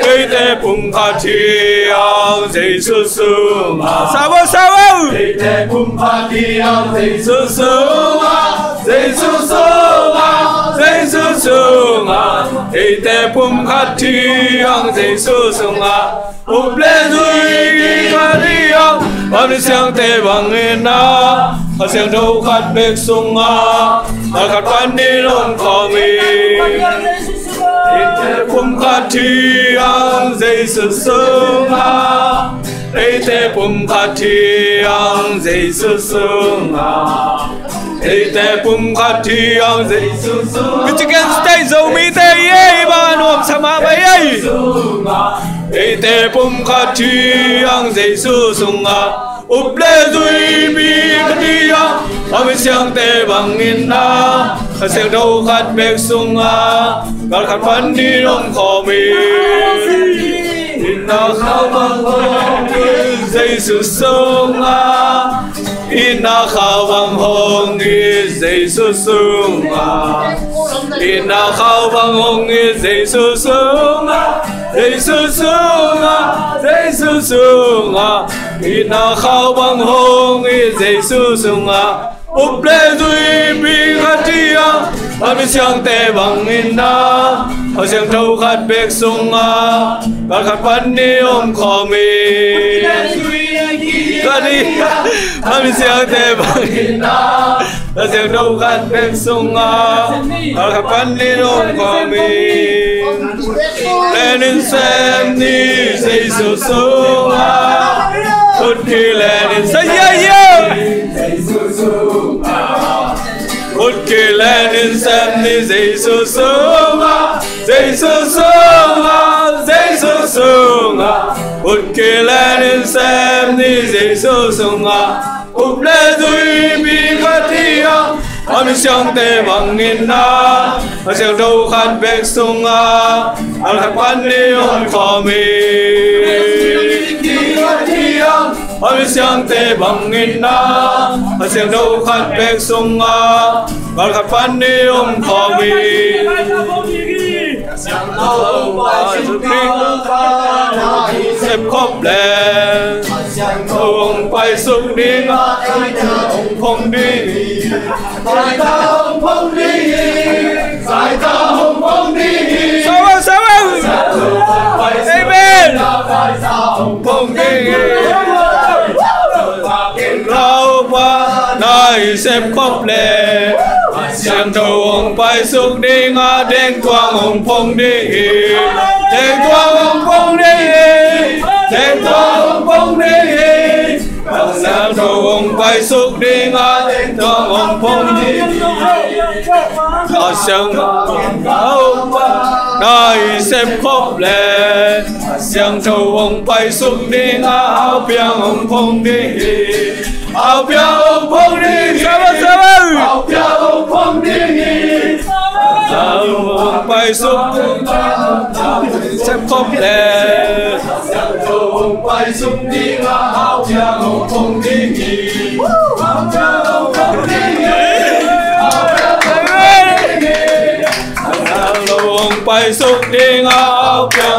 Ê tê bùm khát thi ang dây sư sư ngà Sao sao Ê tê bùm khát thi ang dây sư sư ngà Dây sư sư ngà Dây sư sư ngà Ê tê bùm khát thi ang dây sư sư ngà Úp lê duy khát thi ang Bà mi siang tê bằng yên na Hà siang đâu khát bếc sung ngà Hà khát quan đi lộn khó mi Ê bùm khát thi ang dây sư sư ngà Ê tê bùm khát thi ang dây sư sư ngà Ê tê bùm khát thi ang dây sư sư ngà Michigan State dầu mi tê yê bà nộp xa mà bấy ấy Ê tê bùm khát thi ang dây sư sư ngà Úp lê duy mi khát thi ang Bà mi siang tê bằng yên na Hà siang đâu khát bếc sung ngà Gạt khát phán đi lông khó mi Ina khao bằng hông Ý dây sư sư ngà Ina khao bằng hông Ý dây sư sư ngà Ina khao bằng hông Ý dây sư sư ngà Dây sư sư ngà Dây sư sư ngà Ina khao bằng hông Ý dây sư sư ngà Úp lê duy bi khát thi ang Bà mi siang tê bằng in na Hà siang trâu khát bếc sung ngà Gạt khát phán đi ôm khó mi Khát đi Bà mi siang tê bằng in na Hà siang trâu khát bếc sung ngà Gạt khát phán đi ôm khó mi Lên in xem ni dây sư sư ngà Hút khi lên in xem Hút kỳ lên in xem ni dây sư sư ngà Dây sư sư ngà Dây sư sư ngà Hút kỳ lên in xem ni dây sư sư ngà Úp lê duy bi khát thi ang Bà mi siang tê bằng in na Hà siang đâu khát bếc sung ngà Hà khát quan đi ôm khó mi khát thi ang Bà mi siang tê bằng in na Hà siang đâu khát bếc sung ngà Gạt khát phán đi ôm khó mi Siang đâu khát bếc xếp khóc lên Siang đâu quay xuống đi ngã ông không đi Giải ta ông không đi Giải ta ông không đi Sao Amen ông không đi Lao qua này xếp khóc lên Siang đầu ông quay xuống đi ngã đen quang ông không đi Đen quang ông không đi Đen quang ông không đi Siang đầu ông quay xuống đi ngã đen quang ông không đi Siang đầu này xếp khóc lên Siang đầu ông quay xuống đi ngã áo biang ông không đi Áo biang ông không đi Áo biang ông không đi ông quay xuống xếp khóc lên Siang đầu ông quay xuống đi ngã áo biang ông không đi Áo biang ông không đi Áo biang ông quay xuống đi ngã áo biang